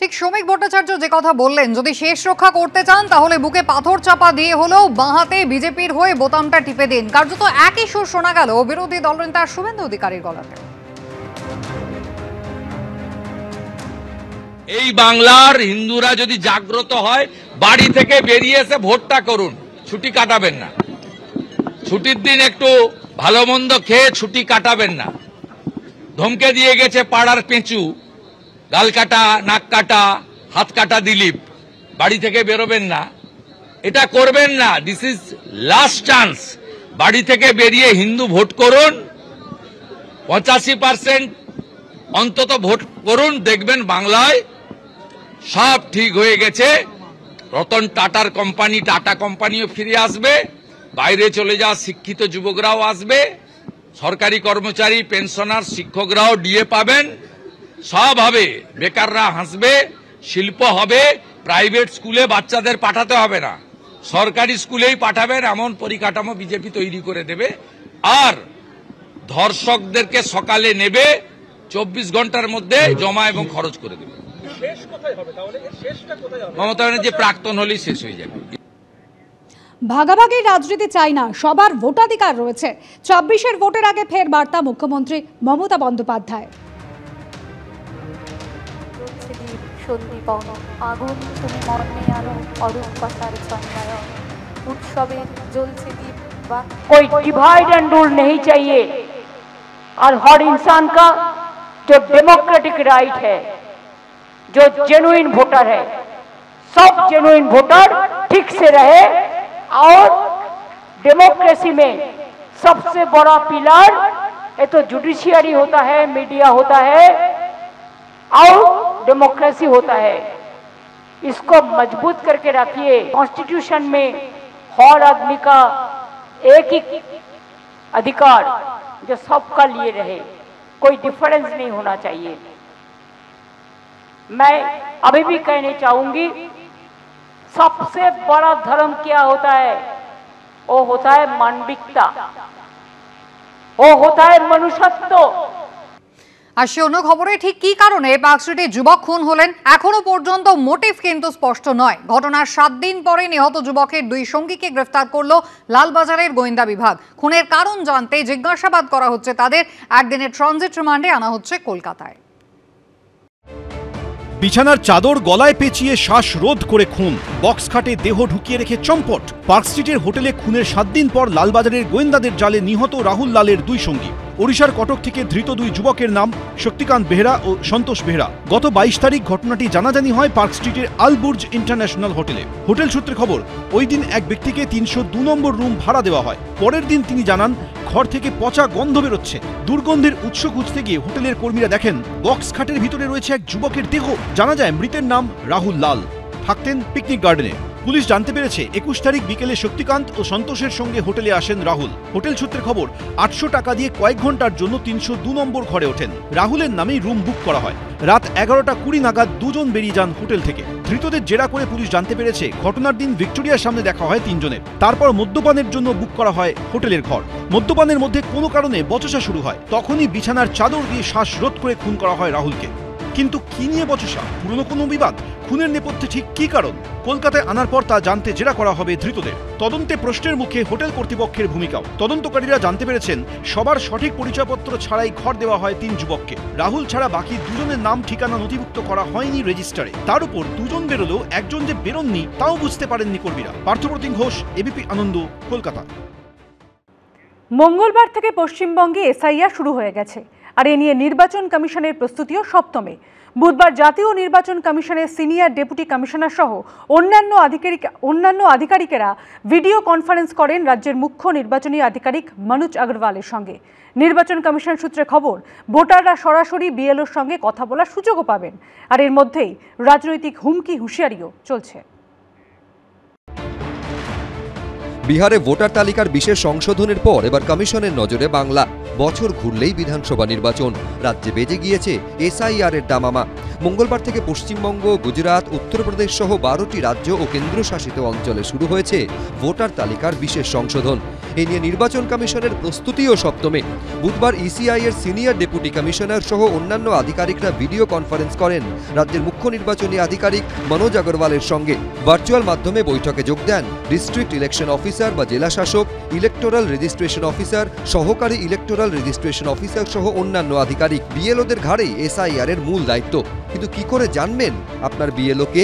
ঠিক শ্রমিক ভট্টাচার্য যে কথা বললেন, যদি শেষ রক্ষা করতে চান তাহলে বুকে পাথর চাপা দিয়ে হলেও বাঁ হাতে বিজেপির হয়ে বোতামটা টিপে দিন। কার্যত একই সুর শোনা গেল বিরোধী দলনেতা শুভেন্দু অধিকারীর গলাতে। এই বাংলার হিন্দুরা যদি জাগ্রত হয়, বাড়ি থেকে বেরিয়ে এসে ভোটটা করুন, ছুটি কাটাবেন না। ছুটির দিন একটু ভালো মন্দ খেয়ে ছুটি কাটাবেন না। ধমকে দিয়ে গেছে পাড়ার পেঁচু, গাল কাটা, নাক কাটা, হাত কাটা দিলীপ, বাড়ি থেকে বেরোবেন না, এটা করবেন না। This is last chance. বাড়ি থেকে বেরিয়ে হিন্দু ভোট করুন, 85% অন্তত ভোট করুন, দেখবেন বাংলায় সব ঠিক হয়ে গেছে। রতন টাটার কোম্পানি, টাটা কোম্পানিও ফিরে আসবে, বাইরে চলে যাওয়া শিক্ষিত যুবকরাও আসবে, সরকারি কর্মচারী, পেনশনার, শিক্ষকরাও ডিএ পাবেন, সব হবে, বেকাররা হাসবে, শিল্প হবে, প্রাইভেট স্কুলে বাচ্চাদের পাঠাতে হবে না, সরকারি স্কুলেই পাঠাবেন, এমন পরিকাঠামো বিজেপি তৈরি করে দেবে। আর ধর্ষকদেরকে সকালে নেবে, 24 ঘন্টার মধ্যে জমা এবং খরচ করে দেবে। মমতা ব্যানার্জি প্রাক্তন হলেই শেষ হয়ে যাবে। ভাগাভাগি রাজনীতি চাই না, সবার ভোটাধিকার রয়েছে। 26-এর ভোটের আগে ফের বার্তা মুখ্যমন্ত্রী মমতা বন্দ্যোপাধ্যায়। আগুন তুমি মর্মে আলো, অরূপ কথার ছন্দায় उत्सवे जलছে दीप। कोई डिवाइड एंड रूल नहीं चाहिए और हर इंसान का जो डेमोक्रेटिक राइट है, जो जेन्युइन वोटर है, सब जेन्युइन वोटर ठीक से रहे। और डेमोक्रेसी में सबसे बड़ा पिलर ये तो जुडिशियरी होता है, मीडिया होता है और डेमोक्रेसी होता है। इसको मजबूत करके रखिए। कॉन्स्टिट्यूशन में हर आदमी का एक ही अधिकार जो सबका लिए रहे, कोई डिफरेंस नहीं होना चाहिए। मैं अभी भी कहना चाहूंगी, सबसे बड़ा धर्म क्या होता है? वो होता है मानविकता, वो होता है मनुष्यत्व। আসি অন্য খবরে, ঠিক কি কারণে পার্কস্ট্রিটে যুবক খুন হলেন এখনো পর্যন্ত মোটিভ কিন্তু স্পষ্ট নয়। ঘটনার 7 দিন পরে নিহত যুবকের 2 সঙ্গীকে গ্রেফতার করল লালবাজারের গোয়েন্দা বিভাগ। খুনের কারণ জানতে জিজ্ঞাসাবাদ করা হচ্ছে তাদের। একদিনের ট্রানজিট রিমান্ডে আনা হচ্ছে কলকাতায়। বিছানার চাদর গলায় পেঁচিয়ে শ্বাসরোধ করে খুন, বক্স খাটে দেহ ঢুকিয়ে রেখে চম্পট। পার্কস্ট্রিটের হোটেলে খুনের 7 দিন পর লালবাজারের গোয়েন্দাদের জালে নিহত রাহুল লালের 2 সঙ্গী। ওড়িশার কটক থেকে ধৃত 2 যুবকের নাম শক্তিকান্ত বেহরা ও সন্তোষ বেহরা। গত 22 তারিখ ঘটনাটি জানাজানি হয় পার্কস্ট্রিটের আলবুর্জ ইন্টারন্যাশনাল হোটেলে। হোটেল সূত্রে খবর, ওই দিন এক ব্যক্তিকে 302 নম্বর রুম ভাড়া দেওয়া হয়। পরের দিন তিনি জানান, ঘর থেকে পচা গন্ধ বেরোচ্ছে। দুর্গন্ধের উৎস খুঁজতে গিয়ে হোটেলের কর্মীরা দেখেন বক্স খাটের ভিতরে রয়েছে এক যুবকের দেহ। জানা যায় মৃতের নাম রাহুল লাল, থাকতেন পিকনিক গার্ডেনে। পুলিশ জানতে পেরেছে 21 তারিখ বিকেলে শক্তিকান্ত ও সন্তোষের সঙ্গে হোটেলে আসেন রাহুল। হোটেল সূত্রে খবর, 800 টাকা দিয়ে কয়েক ঘন্টার জন্য 302 নম্বর ঘরে ওঠেন। রাহুলের নামেই রুম বুক করা হয়। রাত 11:20 নাগাদ দুজন বেরিয়ে যান হোটেল থেকে। ধৃতদের জেরা করে পুলিশ জানতে পেরেছে ঘটনার দিন ভিক্টোরিয়ার সামনে দেখা হয় 3 জনের। তারপর মদ্যপানের জন্য বুক করা হয় হোটেলের ঘর। মদ্যপানের মধ্যে কোনো কারণে বচসা শুরু হয়। তখনই বিছানার চাদর দিয়ে শ্বাসরোধ করে খুন করা হয় রাহুলকে। কিন্তু কি নিয়ে বচসা? পুরনো কোনো বিবাদ? খুনের নেপথ্যে ঠিক কি কারণ? কলকাতায় আনার পর তা জানতে জেরা করা হবে ধৃতদের। তদন্তে প্রশ্নের মুখে হোটেল কর্তৃপক্ষের ভূমিকাও। তদন্তকারীরা জানতে পেরেছেন সবার সঠিক পরিচয়পত্র ছাড়াই ঘর দেওয়া হয় 3 যুবককে। রাহুল ছাড়া বাকি 2 জনের নাম ঠিকানা নথিভুক্ত করা হয়নি রেজিস্টারে। তার উপর 2 জন বেরোলেও একজন যে বেরোননি তাও বুঝতে পারেননি কর্মীরা। পার্থপ্রতিম ঘোষ, এবিপি আনন্দ, কলকাতা। মঙ্গলবার থেকে পশ্চিমবঙ্গে এসআইআর শুরু হয়ে গেছে, আর এ নিয়ে নির্বাচন কমিশনের প্রস্তুতিও সপ্তমে। বুধবার জাতীয় নির্বাচন কমিশনের সিনিয়র ডেপুটি কমিশনার সহ অন্যান্য আধিকারিকেরা ভিডিও কনফারেন্স করেন রাজ্যের মুখ্য নির্বাচনী আধিকারিক মনোজ আগরওয়ালের সঙ্গে। নির্বাচন কমিশন সূত্রে খবর, ভোটাররা সরাসরি বিএলওর সঙ্গে কথা বলার সুযোগও পাবেন। আর এর মধ্যেই রাজনৈতিক হুমকি হুঁশিয়ারিও চলছে। বিহারে ভোটার তালিকার বিশেষ সংশোধনের পর এবার কমিশনের নজরে বাংলা। বছর ঘুরলেই বিধানসভা নির্বাচন, রাজ্যে বেজে গিয়েছে এসআইআর এর দামামা। মঙ্গলবার থেকে পশ্চিমবঙ্গ, গুজরাট, উত্তরপ্রদেশ সহ 12টি রাজ্য ও কেন্দ্রশাসিত অঞ্চলে শুরু হয়েছে ভোটার তালিকার বিশেষ সংশোধন। এ নিয়ে নির্বাচন কমিশনের প্রস্তুতিও সপ্তমে। বুধবার ইসিআই এর সিনিয়র ডেপুটি কমিশনার সহ অন্যান্য আধিকারিকরা ভিডিও কনফারেন্স করেন রাজ্যের মুখ্য নির্বাচনী আধিকারিক মনোজ আগরওয়ালের সঙ্গে। ভার্চুয়াল মাধ্যমে বৈঠকে যোগ দেন ডিস্ট্রিক্ট ইলেকশন অফিসার বা জেলা শাসক, ইলেকটোরাল রেজিস্ট্রেশন অফিসার, সহকারী ইলেকটোরাল রেজিস্ট্রেশন অফিসার সহ অন্যান্য আধিকারিক। বিএলওদের ঘাড়েই এসআইআর এর মূল দায়িত্ব। কিন্তু কি করে জানবেন আপনার বিএলও কে?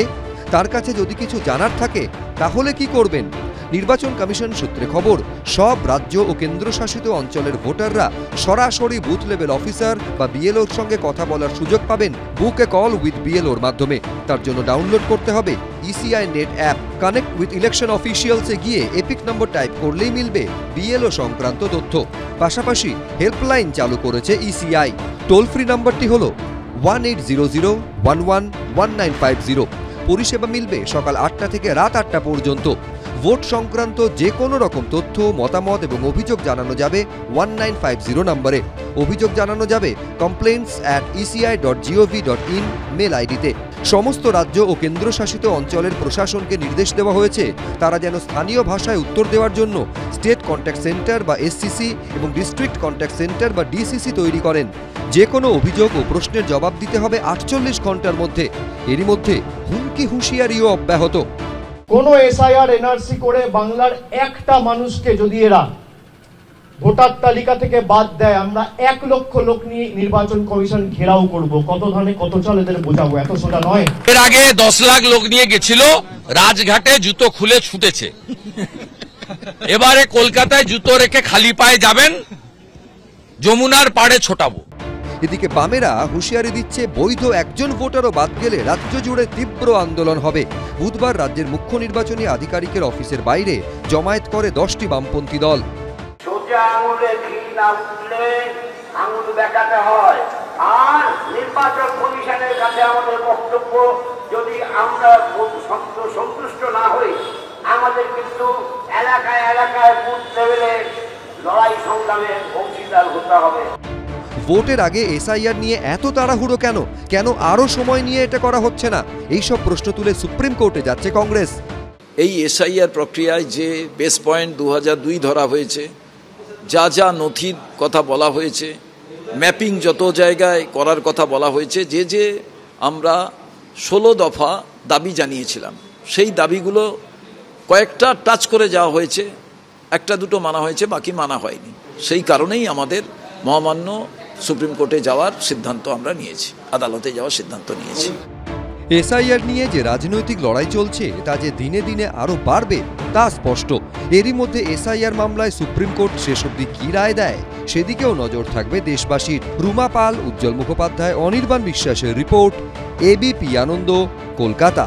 তার কাছে যদি কিছু জানার থাকে তাহলে কি করবেন? নির্বাচন কমিশন সূত্রে খবর, সব রাজ্য ও কেন্দ্রশাসিত অঞ্চলের ভোটাররা সরাসরি বুথ লেভেল অফিসার বা বিএলওর সঙ্গে কথা বলার সুযোগ পাবেন বুক এ কল উইথ বিএলওর মাধ্যমে। তার জন্য ডাউনলোড করতে হবে ECI net app. Connect with election অফিসিয়ালসে গিয়ে এপিক নম্বর টাইপ করলেই মিলবে বিএলও সংক্রান্ত তথ্য। পাশাপাশি হেল্পলাইন চালু করেছে ইসিআই। টোল ফ্রি নম্বরটি হল 1800111950। পরিষেবা মিলবে সকাল 8টা থেকে রাত 8টা পর্যন্ত। ভোট সংক্রান্ত যে কোনো রকম তথ্য, মতামত এবং অভিযোগ জানানো যাবে 1950 নম্বরে। অভিযোগ জানানো যাবে complaints@eci.gov.in মেল আইডিতে। সমস্ত রাজ্য ও কেন্দ্রশাসিত অঞ্চলের প্রশাসনকে নির্দেশ দেওয়া হয়েছে তারা যেন স্থানীয় ভাষায় উত্তর দেওয়ার জন্য স্টেট কন্ট্যাক্ট সেন্টার বা এসসিসি এবং ডিস্ট্রিক্ট কন্ট্যাক্ট সেন্টার বা ডিসিসি তৈরি করেন। যে কোনো অভিযোগ ও প্রশ্নের জবাব দিতে হবে 48 ঘন্টার মধ্যে। এরই মধ্যে হুমকি হুঁশিয়ারিও অব্যাহত। কোনো এসআইআর এনআরসি করে বাংলার একটা মানুষকে যদি এরা ভোটার তালিকা থেকে বাদ দেয়, আমরা 1 লক্ষ লোক নিয়ে নির্বাচন কমিশন ঘেরাও করব। কত ধানে কত চাল এদের বোঝাবো, এত সোজা নয়। এর আগে 10 লাখ লোক নিয়ে গেছিল, রাজঘাটে জুতো খুলে ছুটেছে। এবারে কলকাতায় জুতো রেখে খালি পায়ে যাবেন, যমুনার পাড়ে ছোটাবো। এদিকে বামেরা হুঁশিয়ারি দিচ্ছে বৈধ একজন ভোটারও বাদ গেলে রাজ্য জুড়ে তীব্র আন্দোলন হবে। বুধবার রাজ্যের মুখ্য নির্বাচনী আধিকারিকের অফিসের বাইরে জমায়েত করে 10টি বামপন্থী দল। সোজা আঙুলে ঘি না উঠলে আঙুল দেখাতে হয়। আর নির্বাচন কমিশনের কাছে আমাদের বক্তব্য, যদি আমরা সন্তুষ্ট না হই, আমাদের কিন্তু এলাকায় এলাকায় বুথ লেভেলে লড়াই সংগ্রামের অংশীদার হতে হবে। ভোটের আগে এসআইআর নিয়ে এত তাড়াহুড়ো কেন? কেন আরো সময় নিয়ে এটা করা হচ্ছে না? এইসব প্রশ্ন তুলে সুপ্রিম কোর্টে যাচ্ছে কংগ্রেস। এই এসআইআর প্রক্রিয়ায় যে বেস পয়েন্ট 2002 ধরা হয়েছে, যা যা নথির কথা বলা হয়েছে, ম্যাপিং যত জায়গায় করার কথা বলা হয়েছে, যে আমরা 16 দফা দাবি জানিয়েছিলাম, সেই দাবিগুলো কয়েকটা টাচ করে যাওয়া হয়েছে, একটা দুটো মানা হয়েছে, বাকি মানা হয়নি। সেই কারণেই আমাদের মহামান্য সুপ্রিম কোর্টে যাওয়ার সিদ্ধান্ত আমরা নিয়েছি, আদালতে যাওয়ার সিদ্ধান্ত নিয়েছি। এসআইআর নিয়ে যে রাজনৈতিক লড়াই চলছে তা যে দিনে দিনে আরো বাড়বে তা স্পষ্ট। এরই মধ্যে এসআইআর মামলায় সুপ্রিম কোর্ট শেষ অবধি কি রায় দেয় সেদিকেও নজর থাকবে দেশবাসীর। রুমা পাল, উজ্জ্বল মুখোপাধ্যায়, অনির্বাণ বিশ্বাসের রিপোর্ট, এবিপি আনন্দ, কলকাতা।